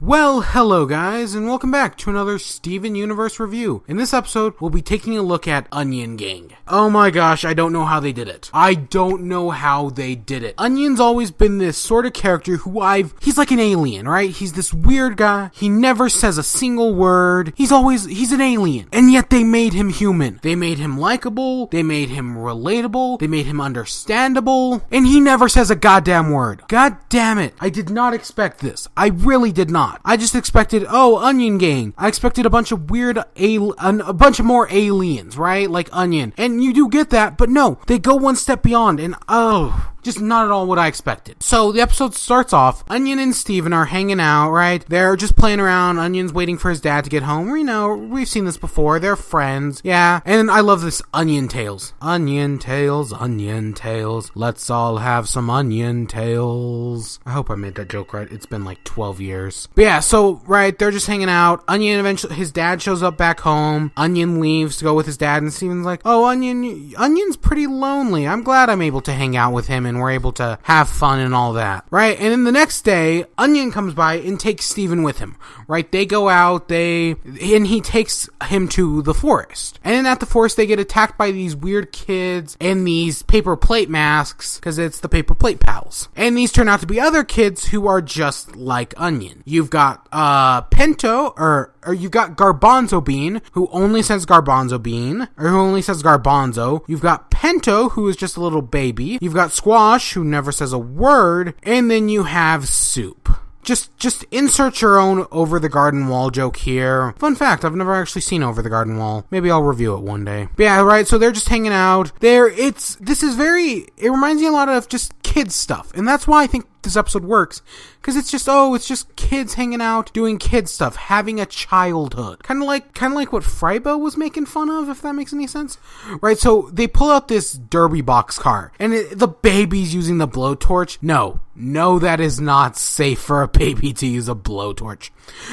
Well, hello guys, and welcome back to another Steven Universe review. In this episode, we'll be taking a look at Onion Gang. Oh my gosh, I don't know how they did it. Onion's always been this sort of character he's like an alien, right? He's this weird guy. He never says a single word. He's an alien. And yet they made him human. They made him likable. They made him relatable. They made him understandable. And he never says a goddamn word. God damn it. I did not expect this. I really did not. I just expected, Onion Gang. I expected a bunch of a bunch of more aliens, right? Like Onion. And you do get that, but no, they go one step beyond, and just not at all what I expected. So the episode starts off, Onion and Steven are hanging out, right? They're just playing around. Onion's waiting for his dad to get home. We've seen this before. They're friends. Yeah. And I love this onion tales. Onion tales, onion tales. Let's all have some onion tales. I hope I made that joke right. It's been like 12 years. But yeah, so, right, they're just hanging out. Onion eventually, his dad shows up back home. Onion leaves to go with his dad, and Steven's like, Onion's pretty lonely. I'm glad I'm able to hang out with him and we're able to have fun and all that, right? And then the next day, Onion comes by and takes Steven with him, right? They go out, and he takes him to the forest. And then at the forest, they get attacked by these weird kids and these paper plate masks, because it's the paper plate pals. And these turn out to be other kids who are just like Onion. You've got Pinto, or you've got Garbanzo Bean, who only says Garbanzo Bean, or who only says Garbanzo. You've got Pinto, who is just a little baby. You've got Squash, who never says a word. And then you have Soup. Just insert your own Over the Garden Wall joke here. Fun fact, I've never actually seen Over the Garden Wall. Maybe I'll review it one day. But yeah, right, so they're just hanging out. It reminds me a lot of just kids stuff. And that's why I think this episode works. Because it's just kids hanging out, doing kid stuff, having a childhood. Kind of like what Frybo was making fun of, if that makes any sense. Right, so they pull out this derby box car, and the baby's using the blowtorch. No, that is not safe for a baby to use a blowtorch.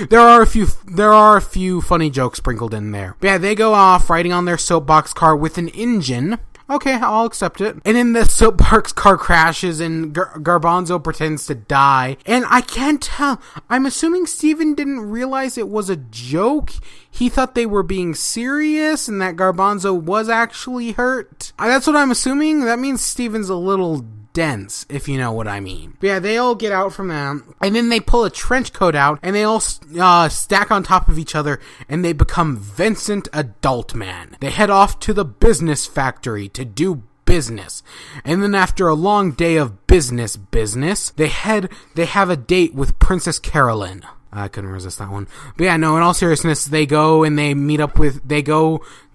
There are a few funny jokes sprinkled in there. But yeah, they go off riding on their soapbox car with an engine. Okay, I'll accept it. And then the soapbox car crashes and Garbanzo pretends to die. And I can't tell. I'm assuming Steven didn't realize it was a joke. He thought they were being serious and that Garbanzo was actually hurt. That's what I'm assuming. That means Steven's a little dense, if you know what I mean. But yeah, they all get out from that, and then they pull a trench coat out, and they all stack on top of each other, and they become Vincent Adult Man. They head off to the business factory to do business. And then after a long day of business, they have a date with Princess Carolyn. I couldn't resist that one. But yeah, no, in all seriousness, they go and they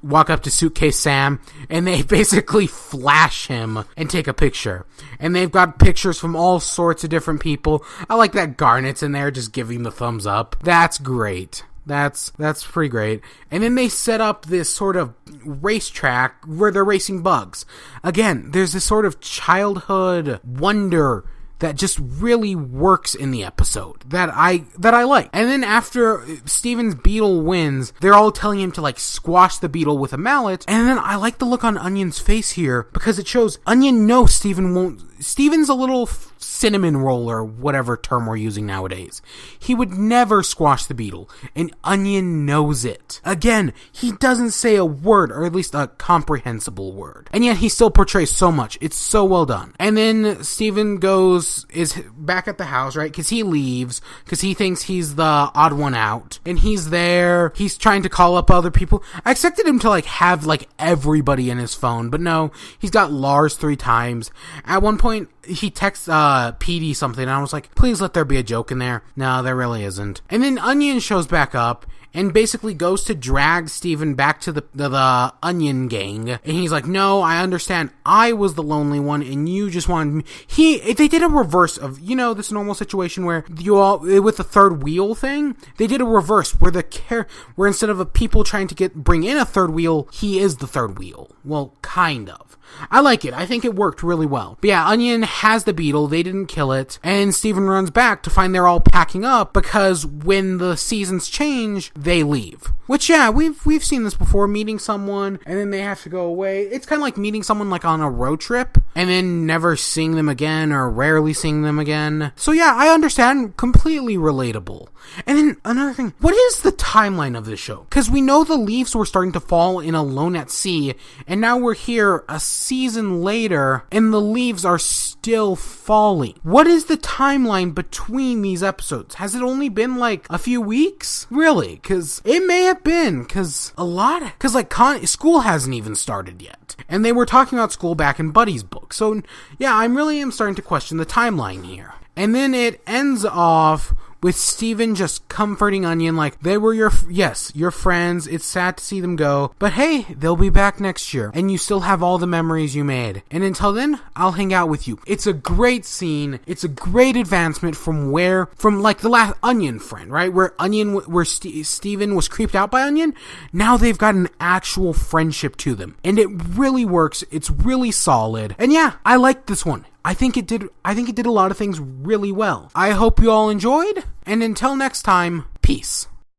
walk up to Suitcase Sam, and they basically flash him and take a picture. And they've got pictures from all sorts of different people. I like that Garnet's in there just giving the thumbs up. That's great. That's pretty great. And then they set up this sort of racetrack where they're racing bugs. Again, there's this sort of childhood wonder that just really works in the episode that I like. And then after Steven's beetle wins, they're all telling him to like squash the beetle with a mallet. And then I like the look on Onion's face here because it shows Onion knows Steven won't. Steven's a little cinnamon roll, or whatever term we're using nowadays. He would never squash the beetle, and Onion knows it. Again, he doesn't say a word, or at least a comprehensible word, and yet he still portrays so much. It's so well done. And then Steven is back at the house, right? Because he leaves, because he thinks he's the odd one out, and he's there. He's trying to call up other people. I expected him to have everybody in his phone, but no, he's got Lars 3 times. At one point, he texts PD something, and I was like, please let there be a joke in there. No, there really isn't. And then Onion shows back up and basically goes to drag Steven back to the Onion Gang. And he's like, no, I understand. I was the lonely one, and you just wanted me. They did a reverse of, this normal situation where you all, with the third wheel thing, they did a reverse where instead of people trying to bring in a third wheel, he is the third wheel. Well, kind of. I like it. I think it worked really well. But yeah, Onion has the beetle. They didn't kill it. And Steven runs back to find they're all packing up because when the seasons change, they leave. Which, yeah, we've seen this before, meeting someone and then they have to go away. It's kind of like meeting someone on a road trip and then never seeing them again or rarely seeing them again. So yeah, I understand, completely relatable. And then another thing, what is the timeline of this show? Because we know the leaves were starting to fall in Alone at Sea, and now we're here a season later, and the leaves are still falling. What is the timeline between these episodes? Has it only been like a few weeks? Really? Because it may have been, because school hasn't even started yet. And they were talking about school back in Buddy's book. So yeah, I really am starting to question the timeline here. And then it ends off with Steven just comforting Onion like, they were your friends, it's sad to see them go, but hey, they'll be back next year, and you still have all the memories you made, and until then, I'll hang out with you. It's a great scene, it's a great advancement from like the last Onion friend, right, where Steven was creeped out by Onion. Now they've got an actual friendship to them, and it really works, it's really solid, and yeah, I like this one. I think it did a lot of things really well. I hope you all enjoyed, and until next time, peace.